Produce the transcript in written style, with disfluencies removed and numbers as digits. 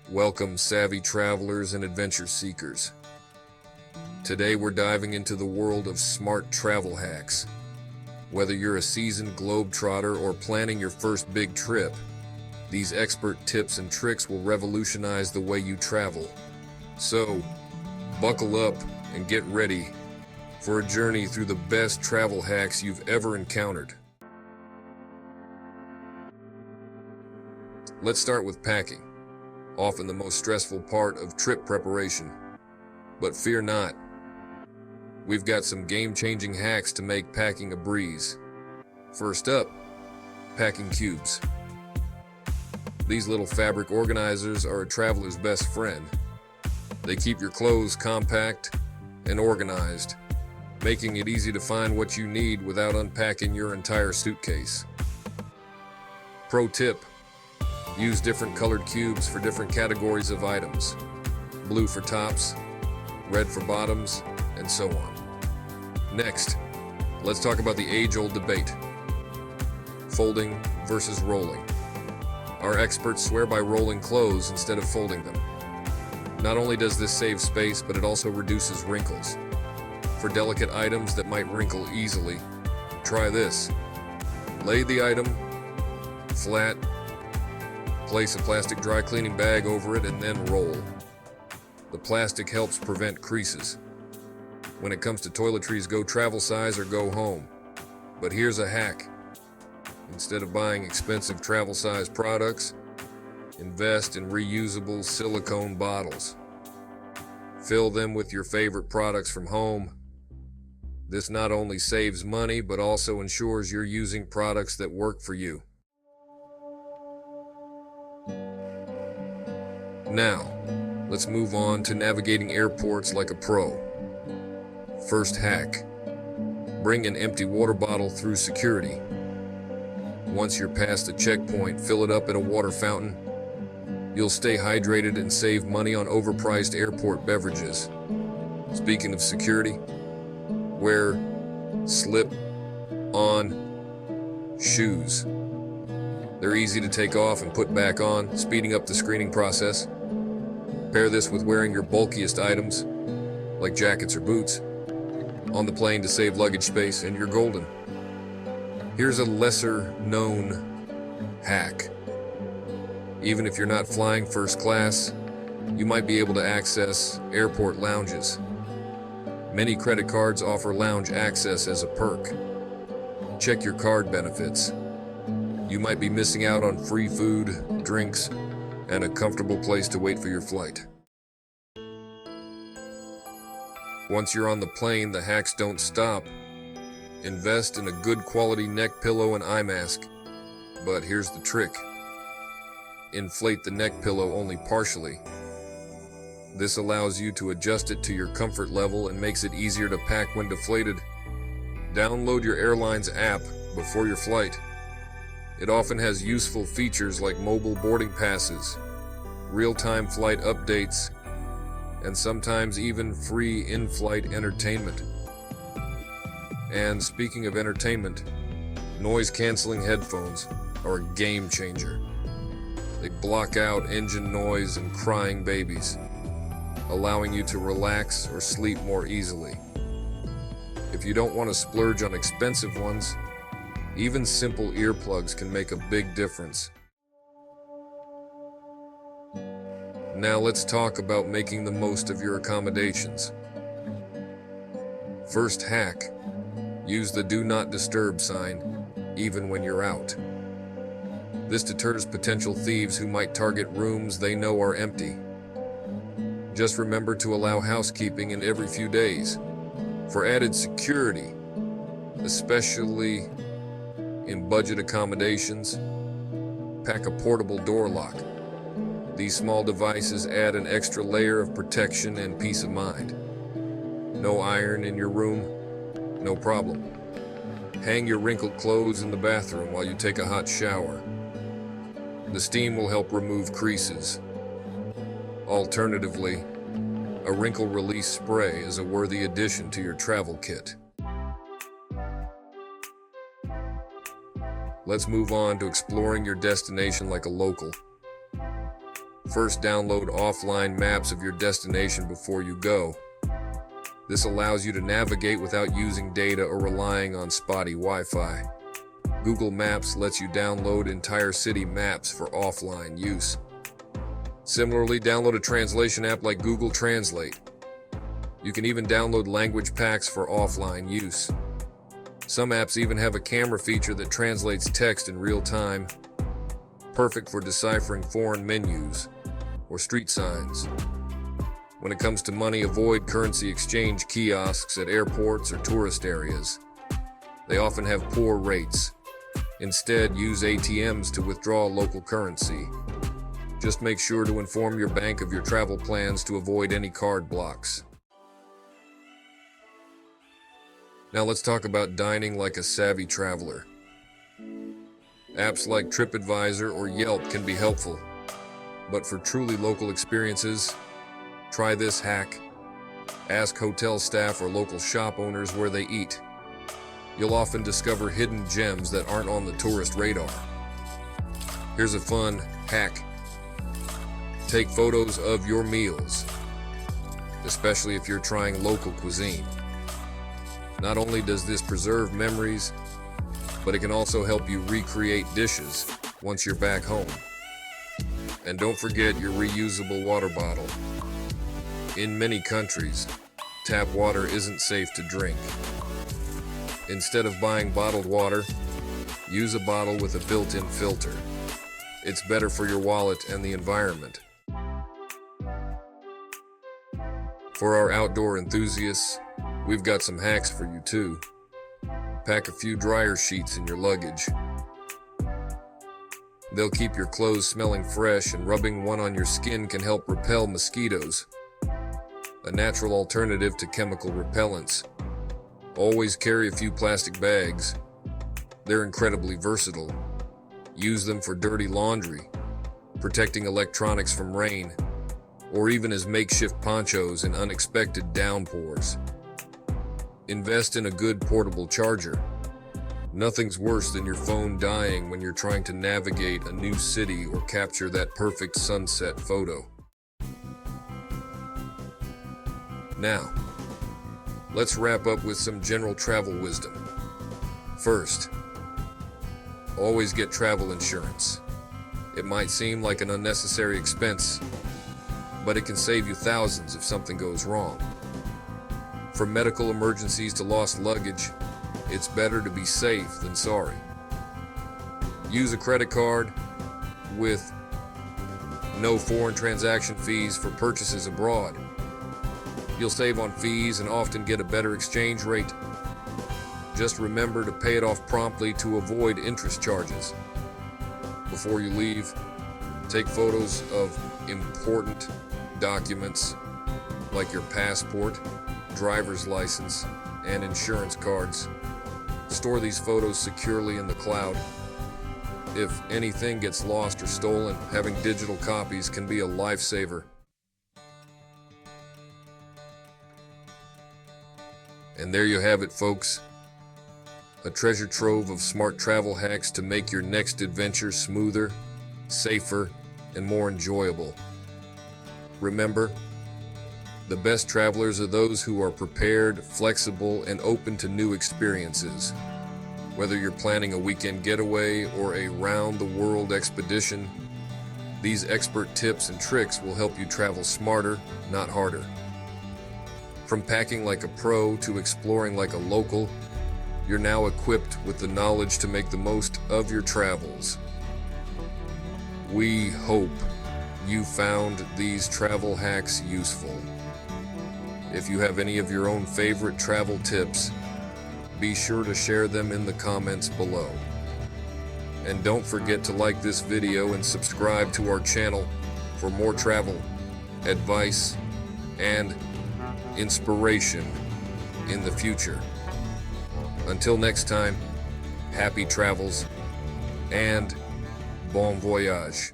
Welcome, savvy travelers and adventure seekers. Today we're diving into the world of smart travel hacks. Whether you're a seasoned globetrotter or planning your first big trip, these expert tips and tricks will revolutionize the way you travel. So, buckle up and get ready for a journey through the best travel hacks you've ever encountered. Let's start with packing, often the most stressful part of trip preparation. But fear not, we've got some game-changing hacks to make packing a breeze. First up, packing cubes. These little fabric organizers are a traveler's best friend. They keep your clothes compact and organized, making it easy to find what you need without unpacking your entire suitcase. Pro tip: use different colored cubes for different categories of items. Blue for tops, red for bottoms, and so on. Next, let's talk about the age-old debate: folding versus rolling. Our experts swear by rolling clothes instead of folding them. Not only does this save space, but it also reduces wrinkles. For delicate items that might wrinkle easily, try this. Lay the item flat, place a plastic dry cleaning bag over it, and then roll. The plastic helps prevent creases. When it comes to toiletries, go travel size or go home. But here's a hack. Instead of buying expensive travel size products, invest in reusable silicone bottles. Fill them with your favorite products from home. This not only saves money, but also ensures you're using products that work for you. Now, let's move on to navigating airports like a pro. First hack: bring an empty water bottle through security. Once you're past the checkpoint, fill it up at a water fountain. You'll stay hydrated and save money on overpriced airport beverages. Speaking of security, wear slip-on shoes. They're easy to take off and put back on, speeding up the screening process. Pair this with wearing your bulkiest items, like jackets or boots, on the plane to save luggage space, and you're golden. Here's a lesser-known hack. Even if you're not flying first class, you might be able to access airport lounges. Many credit cards offer lounge access as a perk. Check your card benefits. You might be missing out on free food, drinks, and a comfortable place to wait for your flight. Once you're on the plane, the hacks don't stop. Invest in a good quality neck pillow and eye mask. But here's the trick: inflate the neck pillow only partially. This allows you to adjust it to your comfort level and makes it easier to pack when deflated. Download your airline's app before your flight. It often has useful features like mobile boarding passes, real-time flight updates, and sometimes even free in-flight entertainment. And speaking of entertainment, noise-canceling headphones are a game changer. They block out engine noise and crying babies, allowing you to relax or sleep more easily. If you don't want to splurge on expensive ones, even simple earplugs can make a big difference. Now let's talk about making the most of your accommodations. First hack: use the Do Not Disturb sign, even when you're out. This deters potential thieves who might target rooms they know are empty. Just remember to allow housekeeping in every few days. For added security, especially in budget accommodations, pack a portable door lock. These small devices add an extra layer of protection and peace of mind. No iron in your room? No problem. Hang your wrinkled clothes in the bathroom while you take a hot shower. The steam will help remove creases. Alternatively, a wrinkle release spray is a worthy addition to your travel kit. Let's move on to exploring your destination like a local. First, download offline maps of your destination before you go. This allows you to navigate without using data or relying on spotty Wi-Fi. Google Maps lets you download entire city maps for offline use. Similarly, download a translation app like Google Translate. You can even download language packs for offline use. Some apps even have a camera feature that translates text in real time, perfect for deciphering foreign menus or street signs. When it comes to money, avoid currency exchange kiosks at airports or tourist areas. They often have poor rates. Instead, use ATMs to withdraw local currency. Just make sure to inform your bank of your travel plans to avoid any card blocks. Now let's talk about dining like a savvy traveler. Apps like TripAdvisor or Yelp can be helpful, but for truly local experiences, try this hack. Ask hotel staff or local shop owners where they eat. You'll often discover hidden gems that aren't on the tourist radar. Here's a fun hack. Take photos of your meals, especially if you're trying local cuisine. Not only does this preserve memories, but it can also help you recreate dishes once you're back home. And don't forget your reusable water bottle. In many countries, tap water isn't safe to drink. Instead of buying bottled water, use a bottle with a built-in filter. It's better for your wallet and the environment. For our outdoor enthusiasts, we've got some hacks for you too. Pack a few dryer sheets in your luggage. They'll keep your clothes smelling fresh, and rubbing one on your skin can help repel mosquitoes. A natural alternative to chemical repellents. Always carry a few plastic bags. They're incredibly versatile. Use them for dirty laundry, protecting electronics from rain, or even as makeshift ponchos in unexpected downpours. Invest in a good portable charger. Nothing's worse than your phone dying when you're trying to navigate a new city or capture that perfect sunset photo. Now, let's wrap up with some general travel wisdom. First, always get travel insurance. It might seem like an unnecessary expense, but it can save you thousands if something goes wrong. From medical emergencies to lost luggage, it's better to be safe than sorry. Use a credit card with no foreign transaction fees for purchases abroad. You'll save on fees and often get a better exchange rate. Just remember to pay it off promptly to avoid interest charges. Before you leave, take photos of important documents like your passport, driver's license, and insurance cards. Store these photos securely in the cloud. If anything gets lost or stolen, having digital copies can be a lifesaver. And there you have it, folks. A treasure trove of smart travel hacks to make your next adventure smoother, safer, and more enjoyable. Remember, the best travelers are those who are prepared, flexible, and open to new experiences. Whether you're planning a weekend getaway or a round-the-world expedition, these expert tips and tricks will help you travel smarter, not harder. From packing like a pro to exploring like a local, you're now equipped with the knowledge to make the most of your travels. We hope you found these travel hacks useful. If you have any of your own favorite travel tips, be sure to share them in the comments below. And don't forget to like this video and subscribe to our channel for more travel, advice, and inspiration in the future. Until next time, happy travels and bon voyage.